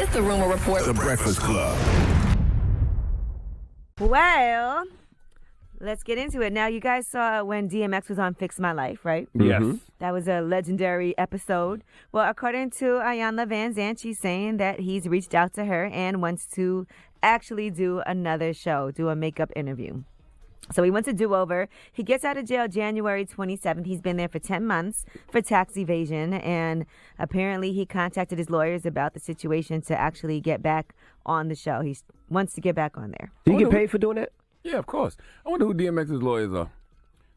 It's the Rumor Report. The Breakfast Club. Well, let's get into it. Now, you guys saw when DMX was on Fix My Life, right? Yes. That was a legendary episode. Well, according to Ayanna Van Zandt, she's saying that he's reached out to her and wants to actually do another show, do a makeup interview. So he wants a do-over. He gets out of jail January 27th. He's been there for 10 months for tax evasion, and apparently he contacted his lawyers about the situation to actually get back on the show. He wants to get back on there. Did you get paid for doing that? Yeah, of course. I wonder who DMX's lawyers are.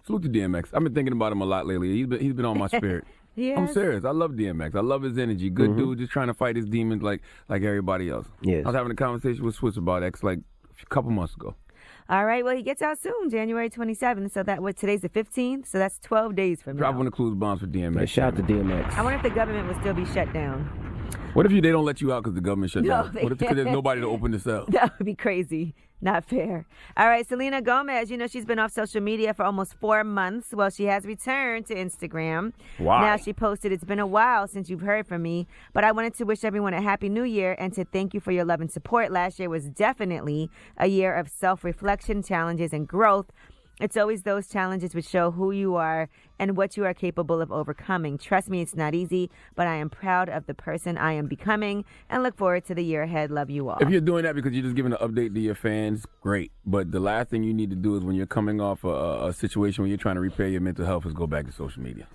Salute to DMX. I've been thinking about him a lot lately. He's been on my spirit. Yes. I'm serious. I love DMX. I love his energy. Good dude, just trying to fight his demons like everybody else. Yes. I was having a conversation with Swiss about X like a couple months ago. All right, well, he gets out soon, January 27th. So today's the 15th, so that's 12 days from Drop now. one of the clues bombs for DMX. Yeah, shout out to DMX. I wonder if the government will still be shut down. What if they don't let you out because the government shut No, down? they What if because there's nobody to open the cell? That would be crazy. Not fair. All right, Selena Gomez, she's been off social media for almost 4 months. Well, she has returned to Instagram. Why? Now she posted, "It's been a while since you've heard from me, but I wanted to wish everyone a happy new year and to thank you for your love and support. Last year was definitely a year of self-reflection, challenges, and growth. It's always those challenges which show who you are and what you are capable of overcoming. Trust me, it's not easy, but I am proud of the person I am becoming and look forward to the year ahead. Love you all." If you're doing that because you're just giving an update to your fans, great. But the last thing you need to do is when you're coming off a situation where you're trying to repair your mental health is go back to social media.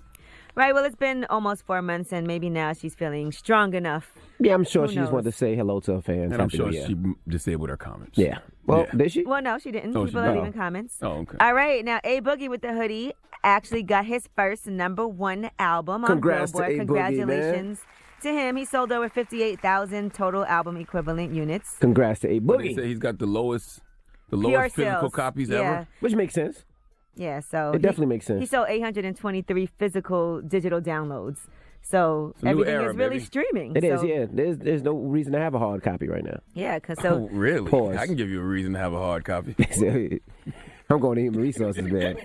Right, well, it's been almost 4 months, and maybe now she's feeling strong enough. Yeah, I'm sure Who she just wanted knows? to say hello to her fans. And I'm Happy sure New Year. she disabled her comments. Yeah. Well, Yeah. did she? Well, no, she didn't. Oh, People she are did. leaving comments. Oh, okay. All right, now A Boogie with the Hoodie actually got his first #1 album on Congrats to Billboard. A Boogie, Congratulations to him. He sold over 58,000 total album equivalent units. Congrats to A What they say Boogie. he's got the lowest Pure physical sales. copies Yeah. ever. Which makes sense. Yeah, so It definitely makes sense. He sold 823 physical digital downloads. So It's a new everything era, is really baby. streaming. It is, So, yeah. There's no reason to have a hard copy right now. Yeah, because Oh, really? Pause. I can give you a reason to have a hard copy. I'm going to human resources, man.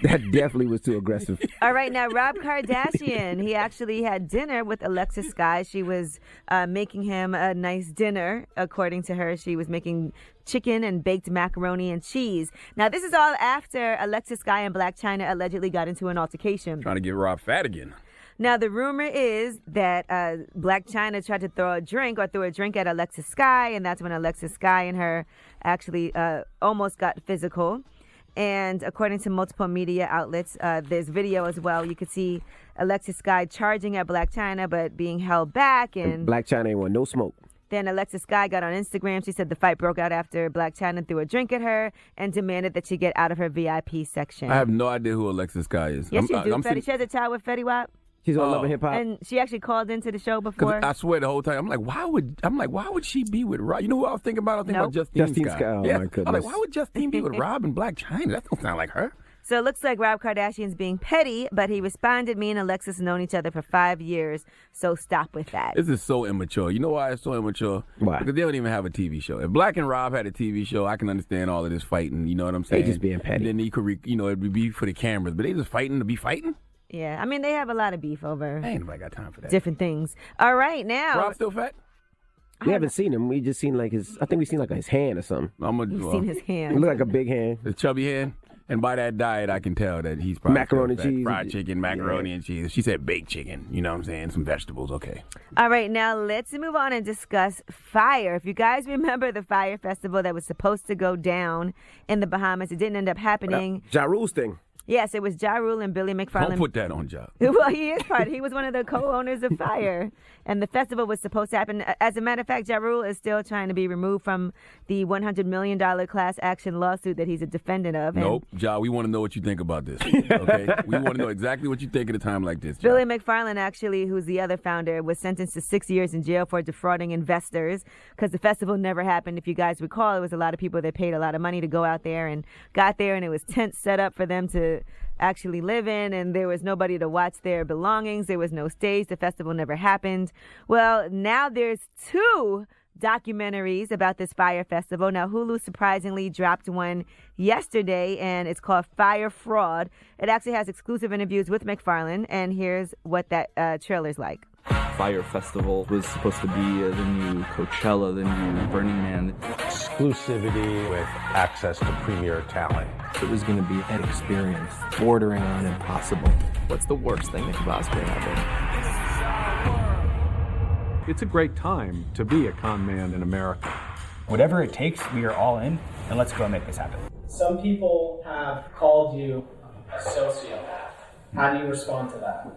That definitely was too aggressive. All right, now Rob Kardashian, he actually had dinner with Alexis Sky. She was making him a nice dinner. According to her, she was making chicken and baked macaroni and cheese. Now, this is all after Alexis Sky and Black China allegedly got into an altercation. Trying to get Rob fat again. Now, the rumor is that Black China tried to throw a drink at Alexis Sky, and that's when Alexis Sky and her actually almost got physical. And according to multiple media outlets, there's video as well. You could see Alexis Sky charging at Black China, but being held back. And Black China ain't want no smoke. then Alexis Sky got on Instagram. She said the fight broke out after Black China threw a drink at her and demanded that she get out of her VIP section. I have no idea who Alexis Sky is. Yes, you do. I'm She has a child with Fetty Wap. She's on Love and Hip Hop. And she actually called into the show before. I swear the whole time I'm like, why would she be with Rob? You know who I was thinking about? I was thinking Nope. about Justine Justine Sky. Sky, oh yeah. my I'm goodness. like, why would Justine be with Rob and Black China? That don't sound like her. So it looks like Rob Kardashian's being petty, but he responded, "Me and Alexis known each other for 5 years, so stop with that." This is so immature. You know why it's so immature? Why? Because they don't even have a TV show. If Black and Rob had a TV show, I can understand all of this fighting. You know what I'm saying? just being petty. Then he could, it would be for the cameras. But they just fighting to be fighting? Yeah, I mean, they have a lot of beef over Ain't nobody got time for that. different things. All right, now. Rob still fat? We haven't seen him. We just seen I think we seen like his hand or something. You've seen his It hand. looked like a big hand. His chubby hand. And by that diet, I can tell that he's probably Macaroni still fat. cheese. Fried chicken, macaroni and cheese. She said baked chicken. You know what I'm saying? Some vegetables. Okay. All right, now let's move on and discuss Fyre. If you guys remember the Fyre Festival that was supposed to go down in the Bahamas, it didn't end up happening. Ja Rule's thing. Yes, it was Ja Rule and Billy McFarland. Don't put that on Job. Well, he is part. He was one of the co-owners of Fyre, and the festival was supposed to happen. As a matter of fact, Ja Rule is still trying to be removed from the $100 million class action lawsuit that he's a defendant of. And Nope. Ja, we want to know what you think about this. Okay? We want to know exactly what you think at a time like this, Ja. Billy McFarland, actually, who's the other founder, was sentenced to 6 years in jail for defrauding investors because the festival never happened. If you guys recall, it was a lot of people that paid a lot of money to go out there and got there, and it was tents set up for them to actually live in, and there was nobody to watch their belongings. There was no stage. The festival never happened. Well, now there's 2 documentaries about this Fyre Festival. Now, Hulu surprisingly dropped one yesterday, and it's called Fyre Fraud. It actually has exclusive interviews with McFarlane, and here's what that trailer's like. Fyre Festival was supposed to be the new Coachella, the new Burning Man. Exclusivity with access to premier talent. It was going to be an experience bordering on impossible. What's the worst thing that could possibly happen? It's a great time to be a con man in America. Whatever it takes, we are all in, and let's go make this happen. Some people have called you a sociopath. How do you respond to that?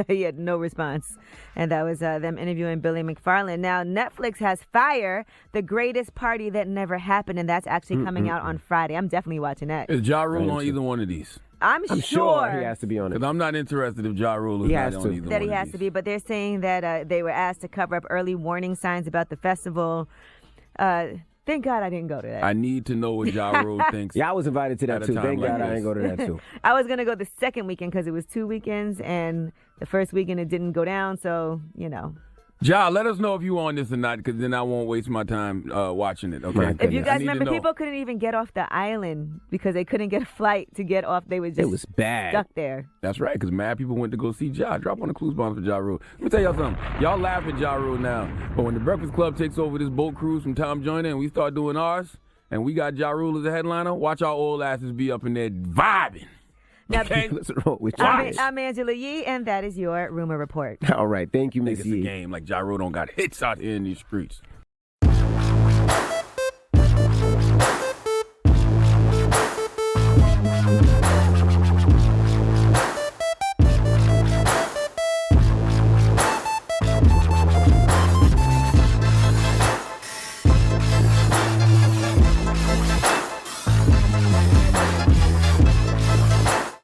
He had no response. And that was them interviewing Billy McFarland. Now, Netflix has Fyre, the greatest party that never happened, and that's actually coming out on Friday. I'm definitely watching that. Is Ja Rule on either one of these? I'm sure he has to be on it. Because I'm not interested if Ja Rule is not on either That one he of has these. to be, but they're saying that they were asked to cover up early warning signs about the festival. Thank God I didn't go to that. I need to know what Ja Rule thinks. Yeah, I was invited to that At a too. time Thank like God I this. didn't go to that too. I was going to go the second weekend because it was 2 weekends, and the first weekend it didn't go down, so, you know. Ja, let us know if you on this or not, because then I won't waste my time watching it. Okay. If you I guys need to remember, know. people couldn't even get off the island because they couldn't get a flight to get off. They were just It was bad. stuck there. That's right, because mad people went to go see Ja. Drop on the cruise bomb for Ja Rule. Let me tell y'all something. Y'all laugh at Ja Rule now, but when the Breakfast Club takes over this boat cruise from Tom Joyner and we start doing ours, and we got Ja Rule as a headliner, watch our old asses be up in there vibing. Now, What's wrong with you? I'm Angela Yee, and that is your Rumor Report. All right. Thank you, Think Miss it's a Yee. game like Ja Rule don't got hits out here in these streets.